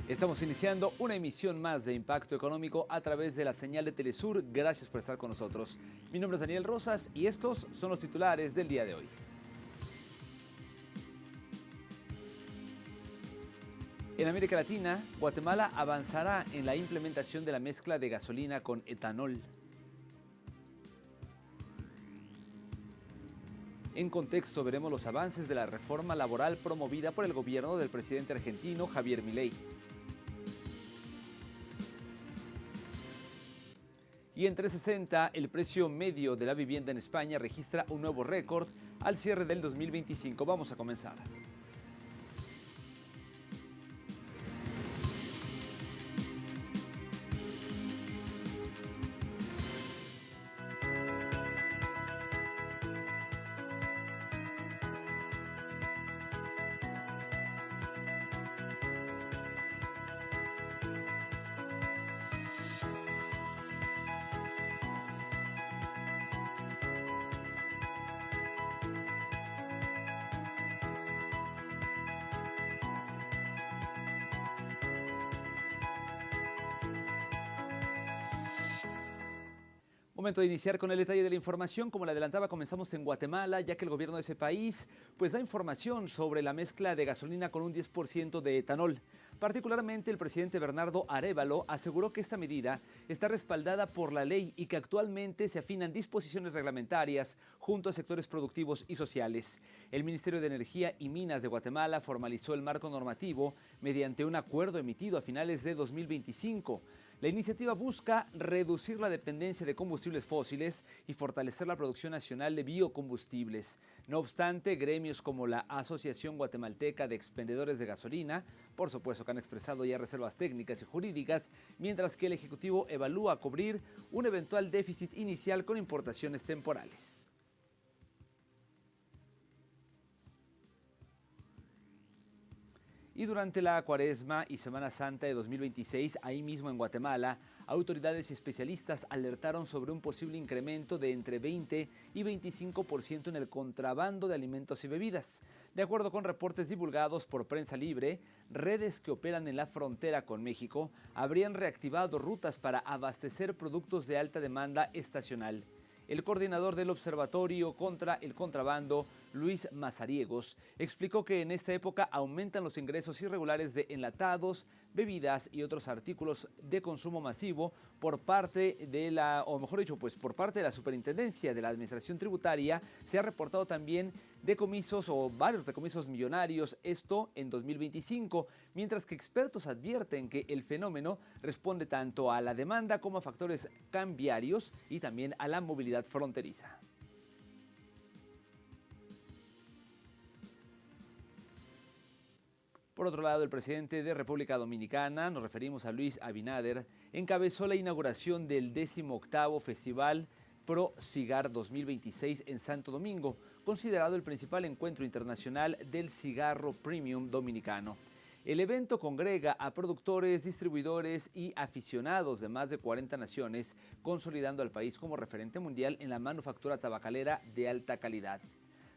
Estamos iniciando una emisión más de Impacto Económico a través de la señal de Telesur. Gracias por estar con nosotros. Mi nombre es Daniel Rosas y estos son los titulares del día de hoy. En América Latina, Guatemala avanzará en la implementación de la mezcla de gasolina con etanol. En contexto, veremos los avances de la reforma laboral promovida por el gobierno del presidente argentino Javier Milei. Y en 360, el precio medio de la vivienda en España registra un nuevo récord al cierre del 2025. Vamos a comenzar. Momento de iniciar con el detalle de la información. Como le adelantaba, comenzamos en Guatemala, ya que el gobierno de ese país da información sobre la mezcla de gasolina con un 10% de etanol. Particularmente, el presidente Bernardo Arévalo aseguró que esta medida está respaldada por la ley y que actualmente se afinan disposiciones reglamentarias junto a sectores productivos y sociales. El Ministerio de Energía y Minas de Guatemala formalizó el marco normativo mediante un acuerdo emitido a finales de 2025. La iniciativa busca reducir la dependencia de combustibles fósiles y fortalecer la producción nacional de biocombustibles. No obstante, gremios como la Asociación Guatemalteca de Expendedores de Gasolina, por supuesto que han expresado ya reservas técnicas y jurídicas, mientras que el Ejecutivo evalúa cubrir un eventual déficit inicial con importaciones temporales. Y durante la Cuaresma y Semana Santa de 2026, ahí mismo en Guatemala, autoridades y especialistas alertaron sobre un posible incremento de entre 20 y 25% en el contrabando de alimentos y bebidas. De acuerdo con reportes divulgados por Prensa Libre, redes que operan en la frontera con México habrían reactivado rutas para abastecer productos de alta demanda estacional. El coordinador del Observatorio contra el Contrabando, Luis Mazariegos, explicó que en esta época aumentan los ingresos irregulares de enlatados, bebidas y otros artículos de consumo masivo por parte de por parte de la Superintendencia de la Administración Tributaria. Se ha reportado también decomisos o varios decomisos millonarios, esto en 2025, mientras que expertos advierten que el fenómeno responde tanto a la demanda como a factores cambiarios y también a la movilidad fronteriza. Por otro lado, el presidente de República Dominicana, nos referimos a Luis Abinader, encabezó la inauguración del 18º Festival Pro Cigar 2026 en Santo Domingo, considerado el principal encuentro internacional del cigarro premium dominicano. El evento congrega a productores, distribuidores y aficionados de más de 40 naciones, consolidando al país como referente mundial en la manufactura tabacalera de alta calidad.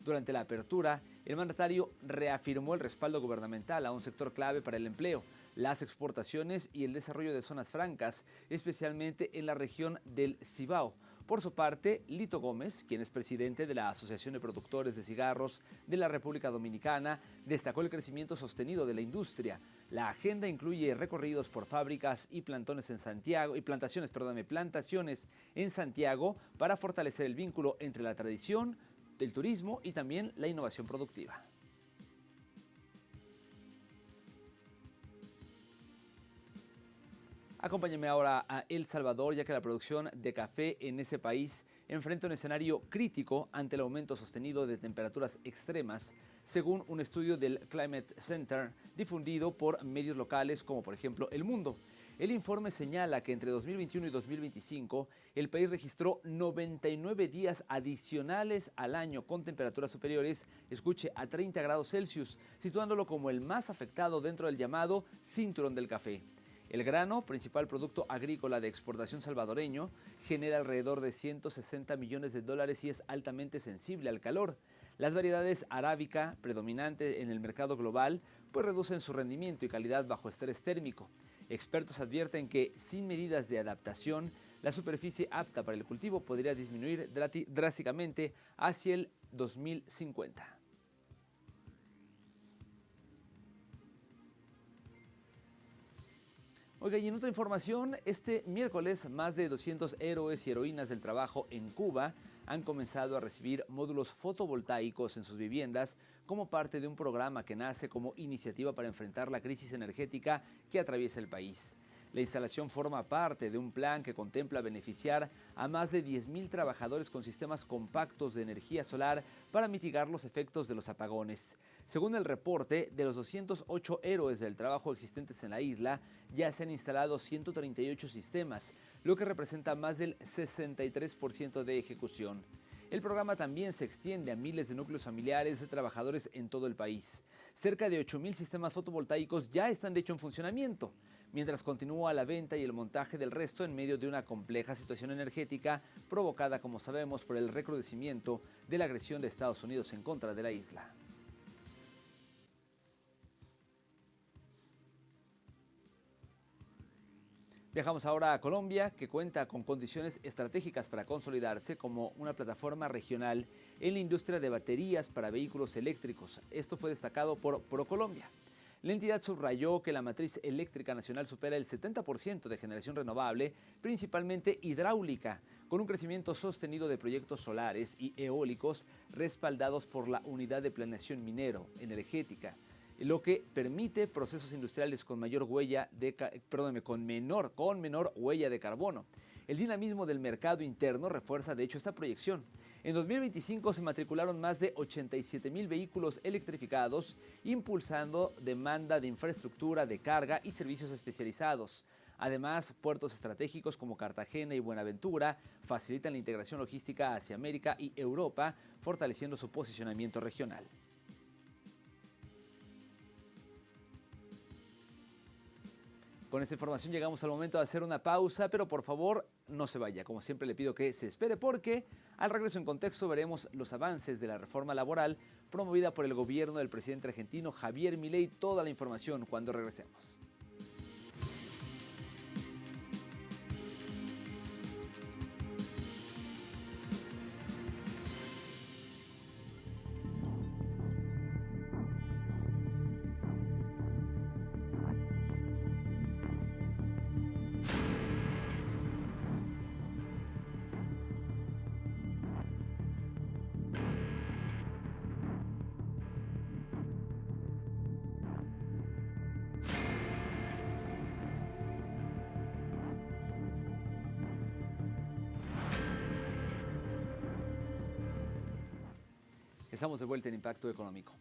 Durante la apertura, el mandatario reafirmó el respaldo gubernamental a un sector clave para el empleo, las exportaciones y el desarrollo de zonas francas, especialmente en la región del Cibao. Por su parte, Lito Gómez, quien es presidente de la Asociación de Productores de Cigarros de la República Dominicana, destacó el crecimiento sostenido de la industria. La agenda incluye recorridos por fábricas y plantaciones en Santiago para fortalecer el vínculo entre la tradición, el turismo y también la innovación productiva. Acompáñenme ahora a El Salvador, ya que la producción de café en ese país enfrenta un escenario crítico ante el aumento sostenido de temperaturas extremas, según un estudio del Climate Center difundido por medios locales como por ejemplo El Mundo. El informe señala que entre 2021 y 2025 el país registró 99 días adicionales al año con temperaturas superiores, escuche, a 30 grados Celsius, situándolo como el más afectado dentro del llamado cinturón del café. El grano, principal producto agrícola de exportación salvadoreño, genera alrededor de 160 millones de dólares y es altamente sensible al calor. Las variedades arábica, predominantes en el mercado global, pues reducen su rendimiento y calidad bajo estrés térmico. Expertos advierten que sin medidas de adaptación, la superficie apta para el cultivo podría disminuir drásticamente hacia el 2050. Oiga, y en otra información, este miércoles más de 200 héroes y heroínas del trabajo en Cuba han comenzado a recibir módulos fotovoltaicos en sus viviendas como parte de un programa que nace como iniciativa para enfrentar la crisis energética que atraviesa el país. La instalación forma parte de un plan que contempla beneficiar a más de 10.000 trabajadores con sistemas compactos de energía solar para mitigar los efectos de los apagones. Según el reporte, de los 208 héroes del trabajo existentes en la isla, ya se han instalado 138 sistemas, lo que representa más del 63% de ejecución. El programa también se extiende a miles de núcleos familiares de trabajadores en todo el país. Cerca de 8.000 sistemas fotovoltaicos ya están de hecho en funcionamiento, mientras continúa la venta y el montaje del resto en medio de una compleja situación energética provocada, como sabemos, por el recrudecimiento de la agresión de Estados Unidos en contra de la isla. Viajamos ahora a Colombia, que cuenta con condiciones estratégicas para consolidarse como una plataforma regional en la industria de baterías para vehículos eléctricos. Esto fue destacado por ProColombia. La entidad subrayó que la matriz eléctrica nacional supera el 70% de generación renovable, principalmente hidráulica, con un crecimiento sostenido de proyectos solares y eólicos respaldados por la Unidad de Planeación Minero Energética, lo que permite procesos industriales con menor huella de carbono. El dinamismo del mercado interno refuerza de hecho esta proyección. En 2025 se matricularon más de 87.000 vehículos electrificados, impulsando demanda de infraestructura de carga y servicios especializados. Además, puertos estratégicos como Cartagena y Buenaventura facilitan la integración logística hacia América y Europa, fortaleciendo su posicionamiento regional. Con esta información llegamos al momento de hacer una pausa, pero por favor no se vaya. Como siempre le pido que se espere porque al regreso en contexto veremos los avances de la reforma laboral promovida por el gobierno del presidente argentino Javier Milei. Toda la información cuando regresemos. Estamos de vuelta en Impacto Económico.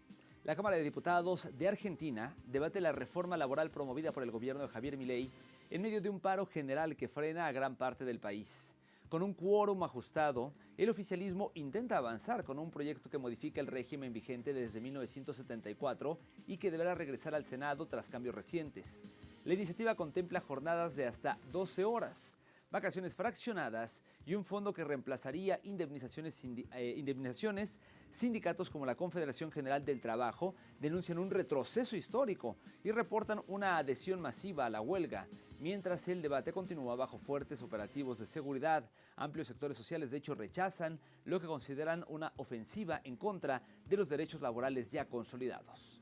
La Cámara de Diputados de Argentina debate la reforma laboral promovida por el gobierno de Javier Milei en medio de un paro general que frena a gran parte del país. Con un quórum ajustado, el oficialismo intenta avanzar con un proyecto que modifica el régimen vigente desde 1974 y que deberá regresar al Senado tras cambios recientes. La iniciativa contempla jornadas de hasta 12 horas, vacaciones fraccionadas y un fondo que reemplazaría indemnizaciones. Sindicatos como la Confederación General del Trabajo denuncian un retroceso histórico y reportan una adhesión masiva a la huelga, mientras el debate continúa bajo fuertes operativos de seguridad. Amplios sectores sociales de hecho rechazan lo que consideran una ofensiva en contra de los derechos laborales ya consolidados.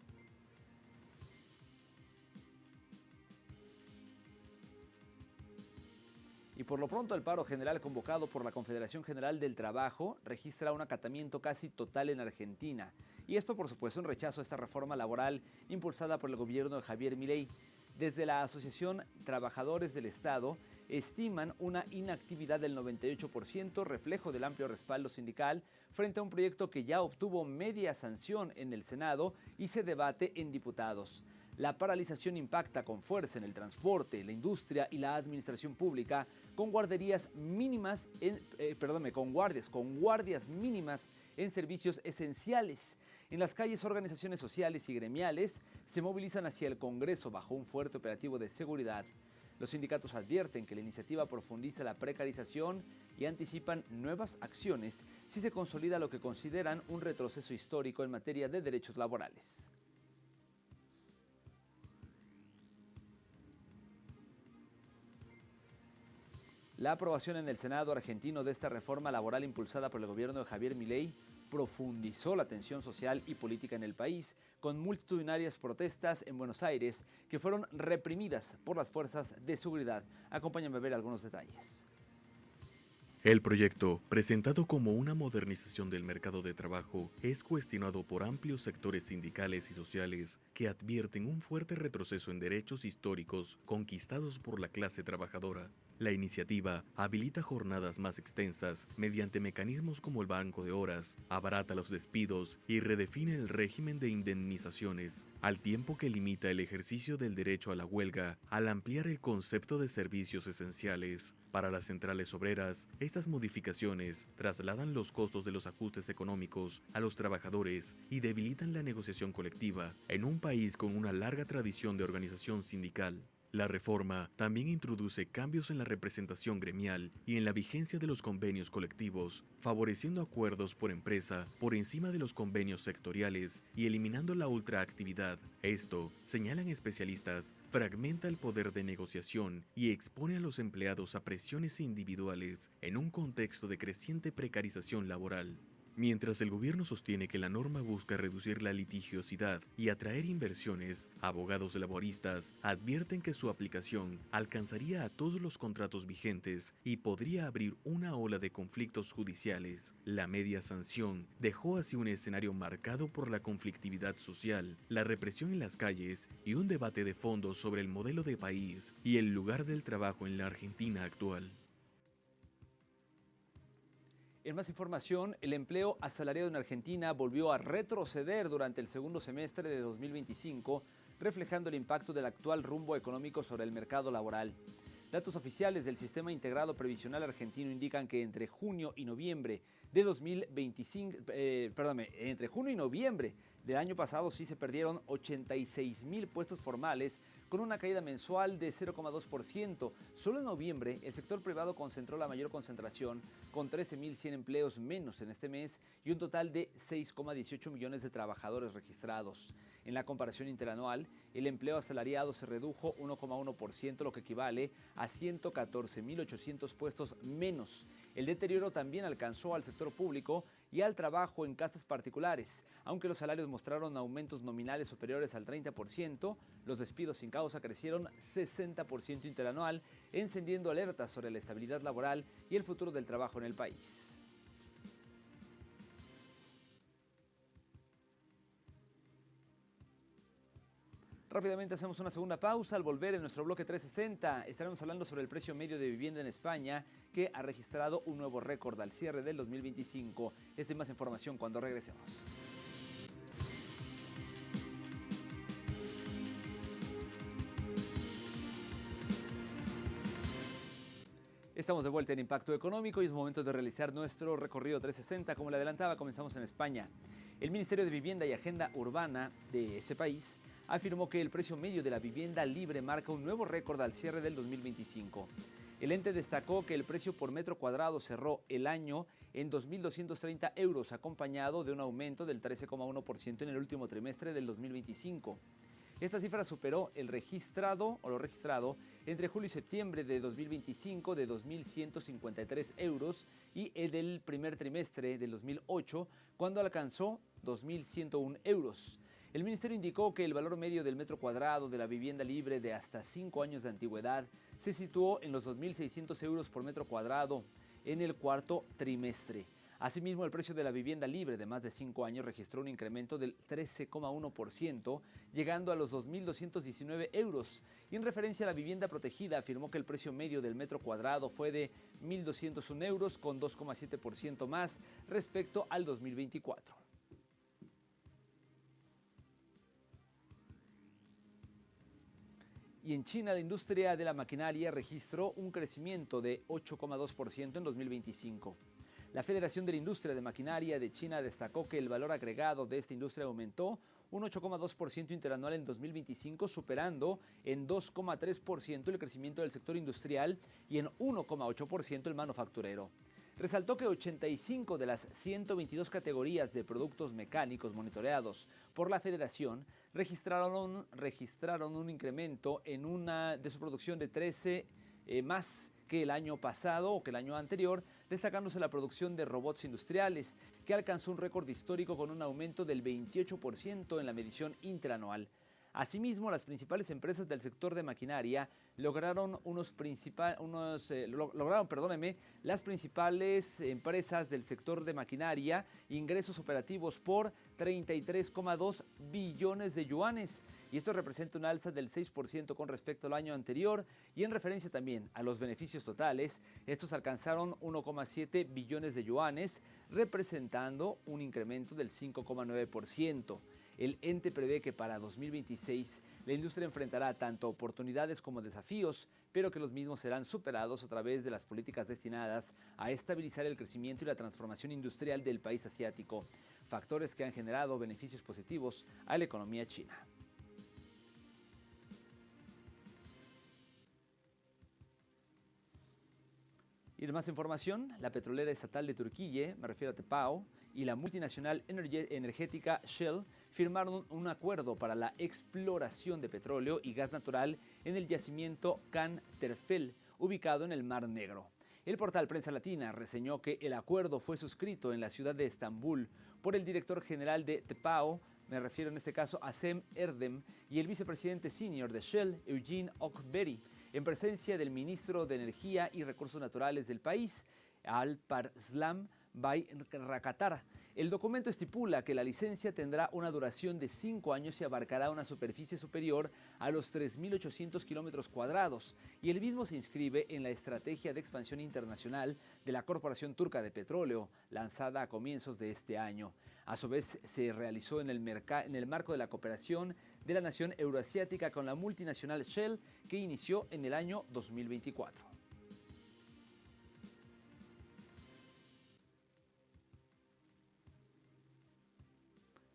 Y por lo pronto el paro general convocado por la Confederación General del Trabajo registra un acatamiento casi total en Argentina. Y esto por supuesto en rechazo a esta reforma laboral impulsada por el gobierno de Javier Milei. Desde la Asociación Trabajadores del Estado estiman una inactividad del 98%, reflejo del amplio respaldo sindical, frente a un proyecto que ya obtuvo media sanción en el Senado y se debate en diputados. La paralización impacta con fuerza en el transporte, la industria y la administración pública, con guardias mínimas en servicios esenciales. En las calles, organizaciones sociales y gremiales se movilizan hacia el Congreso bajo un fuerte operativo de seguridad. Los sindicatos advierten que la iniciativa profundiza la precarización y anticipan nuevas acciones si se consolida lo que consideran un retroceso histórico en materia de derechos laborales. La aprobación en el Senado argentino de esta reforma laboral impulsada por el gobierno de Javier Milei profundizó la tensión social y política en el país, con multitudinarias protestas en Buenos Aires que fueron reprimidas por las fuerzas de seguridad. Acompáñame a ver algunos detalles. El proyecto, presentado como una modernización del mercado de trabajo, es cuestionado por amplios sectores sindicales y sociales que advierten un fuerte retroceso en derechos históricos conquistados por la clase trabajadora. La iniciativa habilita jornadas más extensas mediante mecanismos como el banco de horas, abarata los despidos y redefine el régimen de indemnizaciones, al tiempo que limita el ejercicio del derecho a la huelga al ampliar el concepto de servicios esenciales. Para las centrales obreras, estas modificaciones trasladan los costos de los ajustes económicos a los trabajadores y debilitan la negociación colectiva en un país con una larga tradición de organización sindical. La reforma también introduce cambios en la representación gremial y en la vigencia de los convenios colectivos, favoreciendo acuerdos por empresa por encima de los convenios sectoriales y eliminando la ultraactividad. Esto, señalan especialistas, fragmenta el poder de negociación y expone a los empleados a presiones individuales en un contexto de creciente precarización laboral. Mientras el gobierno sostiene que la norma busca reducir la litigiosidad y atraer inversiones, abogados laboristas advierten que su aplicación alcanzaría a todos los contratos vigentes y podría abrir una ola de conflictos judiciales. La media sanción dejó así un escenario marcado por la conflictividad social, la represión en las calles y un debate de fondo sobre el modelo de país y el lugar del trabajo en la Argentina actual. En más información, el empleo asalariado en Argentina volvió a retroceder durante el segundo semestre de 2025, reflejando el impacto del actual rumbo económico sobre el mercado laboral. Datos oficiales del Sistema Integrado Previsional Argentino indican que entre junio y noviembre de 2025, entre junio y noviembre del año pasado sí se perdieron 86.000 puestos formales, con una caída mensual de 0,2%. Solo en noviembre, el sector privado concentró la mayor concentración, con 13.100 empleos menos en este mes y un total de 6,18 millones de trabajadores registrados. En la comparación interanual, el empleo asalariado se redujo 1,1%, lo que equivale a 114.800 puestos menos. El deterioro también alcanzó al sector público y al trabajo en casas particulares. Aunque los salarios mostraron aumentos nominales superiores al 30%, los despidos sin causa crecieron 60% interanual, encendiendo alertas sobre la estabilidad laboral y el futuro del trabajo en el país. Rápidamente hacemos una segunda pausa. Al volver en nuestro bloque 360 estaremos hablando sobre el precio medio de vivienda en España, que ha registrado un nuevo récord al cierre del 2025. Esta y más información cuando regresemos. Estamos de vuelta en Impacto Económico y es momento de realizar nuestro recorrido 360. Como le adelantaba, comenzamos en España. El Ministerio de Vivienda y Agenda Urbana de ese país afirmó que el precio medio de la vivienda libre marca un nuevo récord al cierre del 2025. El ente destacó que el precio por metro cuadrado cerró el año en 2.230 euros, acompañado de un aumento del 13,1% en el último trimestre del 2025. Esta cifra superó lo registrado entre julio y septiembre de 2025 de 2.153 euros y el del primer trimestre del 2008, cuando alcanzó 2.101 euros. El ministerio indicó que el valor medio del metro cuadrado de la vivienda libre de hasta 5 años de antigüedad se situó en los 2.600 euros por metro cuadrado en el cuarto trimestre. Asimismo, el precio de la vivienda libre de más de 5 años registró un incremento del 13,1%, llegando a los 2.219 euros. Y en referencia a la vivienda protegida, afirmó que el precio medio del metro cuadrado fue de 1.201 euros, con 2,7% más respecto al 2024. Y en China, la industria de la maquinaria registró un crecimiento de 8,2% en 2025. La Federación de la Industria de Maquinaria de China destacó que el valor agregado de esta industria aumentó un 8,2% interanual en 2025, superando en 2,3% el crecimiento del sector industrial y en 1,8% el manufacturero. Resaltó que 85 de las 122 categorías de productos mecánicos monitoreados por la Federación registraron un incremento de su producción de 13 más que el año pasado o que el año anterior, destacándose la producción de robots industriales, que alcanzó un récord histórico con un aumento del 28% en la medición interanual. Asimismo, las principales empresas del sector de maquinaria las principales empresas del sector de maquinaria ingresos operativos por 33,2 billones de yuanes. Y esto representa un alza del 6% con respecto al año anterior. Y en referencia también a los beneficios totales, estos alcanzaron 1,7 billones de yuanes, representando un incremento del 5,9%. El ente prevé que para 2026 la industria enfrentará tanto oportunidades como desafíos, pero que los mismos serán superados a través de las políticas destinadas a estabilizar el crecimiento y la transformación industrial del país asiático, factores que han generado beneficios positivos a la economía china. Y de más información, la petrolera estatal de Turquía, me refiero a TEPAO, y la multinacional energética Shell firmaron un acuerdo para la exploración de petróleo y gas natural en el yacimiento Kan Terfel, ubicado en el Mar Negro. El portal Prensa Latina reseñó que el acuerdo fue suscrito en la ciudad de Estambul por el director general de TEPAO, me refiero en este caso a Cem Erdem, y el vicepresidente senior de Shell, Eugene Okberi, en presencia del ministro de Energía y Recursos Naturales del país, Alparslan Bayraktar. El documento estipula que la licencia tendrá una duración de 5 años y abarcará una superficie superior a los 3.800 kilómetros cuadrados, y el mismo se inscribe en la estrategia de expansión internacional de la Corporación Turca de Petróleo, lanzada a comienzos de este año. A su vez, se realizó en el marco de la cooperación de la nación euroasiática con la multinacional Shell, que inició en el año 2024.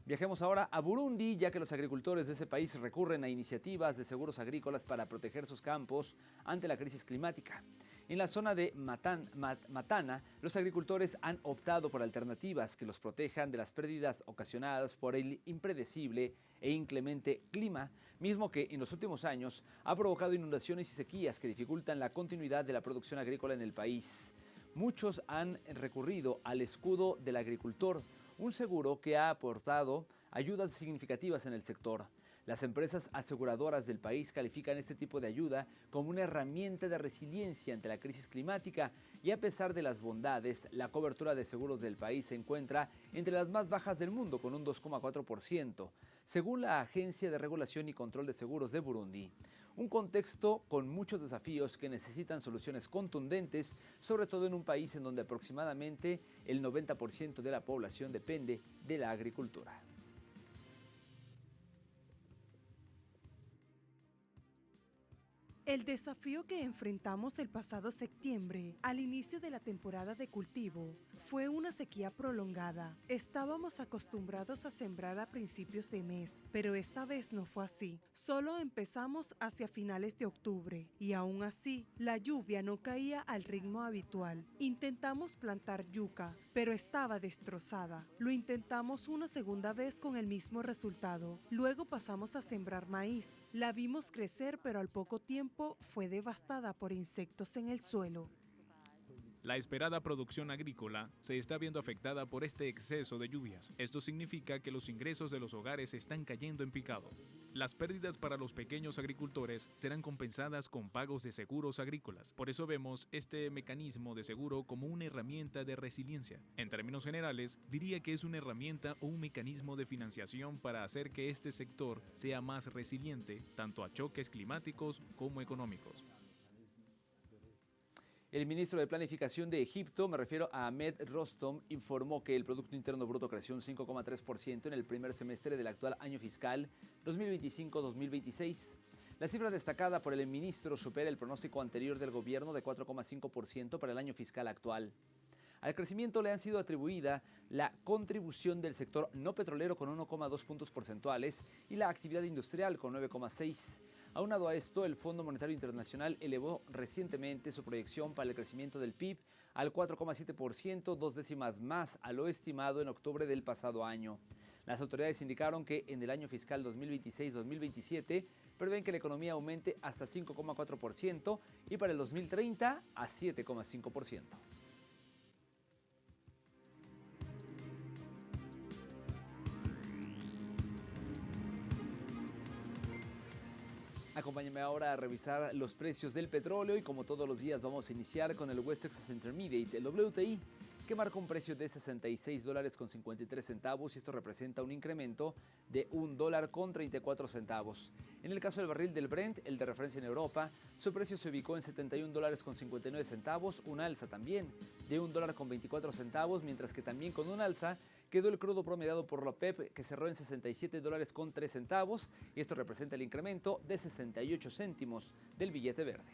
Viajemos ahora a Burundi, ya que los agricultores de ese país recurren a iniciativas de seguros agrícolas para proteger sus campos ante la crisis climática. En la zona de Matana, los agricultores han optado por alternativas que los protejan de las pérdidas ocasionadas por el impredecible e inclemente clima, mismo que en los últimos años ha provocado inundaciones y sequías que dificultan la continuidad de la producción agrícola en el país. Muchos han recurrido al escudo del agricultor, un seguro que ha aportado ayudas significativas en el sector. Las empresas aseguradoras del país califican este tipo de ayuda como una herramienta de resiliencia ante la crisis climática, y a pesar de las bondades, la cobertura de seguros del país se encuentra entre las más bajas del mundo, con un 2,4%, según la Agencia de Regulación y Control de Seguros de Burundi. Un contexto con muchos desafíos que necesitan soluciones contundentes, sobre todo en un país en donde aproximadamente el 90% de la población depende de la agricultura. El desafío que enfrentamos el pasado septiembre, al inicio de la temporada de cultivo, fue una sequía prolongada. Estábamos acostumbrados a sembrar a principios de mes, pero esta vez no fue así. Solo empezamos hacia finales de octubre y aún así, la lluvia no caía al ritmo habitual. Intentamos plantar yuca, pero estaba destrozada. Lo intentamos una segunda vez con el mismo resultado. Luego pasamos a sembrar maíz. La vimos crecer, pero al poco tiempo fue devastada por insectos en el suelo. La esperada producción agrícola se está viendo afectada por este exceso de lluvias. Esto significa que los ingresos de los hogares están cayendo en picado. Las pérdidas para los pequeños agricultores serán compensadas con pagos de seguros agrícolas. Por eso vemos este mecanismo de seguro como una herramienta de resiliencia. En términos generales, diría que es una herramienta o un mecanismo de financiación para hacer que este sector sea más resiliente, tanto a choques climáticos como económicos. El ministro de Planificación de Egipto, me refiero a Ahmed Rostom, informó que el Producto Interno Bruto creció un 5,3% en el primer semestre del actual año fiscal 2025-2026. La cifra destacada por el ministro supera el pronóstico anterior del gobierno de 4,5% para el año fiscal actual. Al crecimiento le han sido atribuida la contribución del sector no petrolero con 1,2 puntos porcentuales y la actividad industrial con 9,6. Aunado a esto, el Fondo Monetario Internacional elevó recientemente su proyección para el crecimiento del PIB al 4,7%, 2 décimas más a lo estimado en octubre del pasado año. Las autoridades indicaron que en el año fiscal 2026-2027 prevén que la economía aumente hasta 5,4% y para el 2030 a 7,5%. Acompáñenme ahora a revisar los precios del petróleo y como todos los días vamos a iniciar con el West Texas Intermediate, el WTI, que marca un precio de $66.53 y esto representa un incremento de $1.34. En el caso del barril del Brent, el de referencia en Europa, su precio se ubicó en $71.59, un alza también de $1.24, mientras que también con un alza quedó el crudo promediado por la OPEP, que cerró en $67.03 y esto representa el incremento de 68 céntimos del billete verde.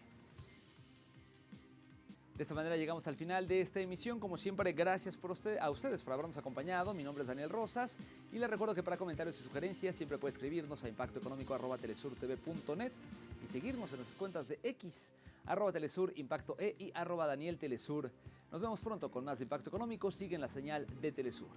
De esta manera llegamos al final de esta emisión. Como siempre, gracias a ustedes por habernos acompañado. Mi nombre es Daniel Rosas y les recuerdo que para comentarios y sugerencias siempre puede escribirnos a impactoeconómico@telesurtv.net y seguirnos en nuestras cuentas de X, @telesurimpactoe y @danieltelesur. Nos vemos pronto con más de Impacto Económico. Sigue en la señal de Telesur.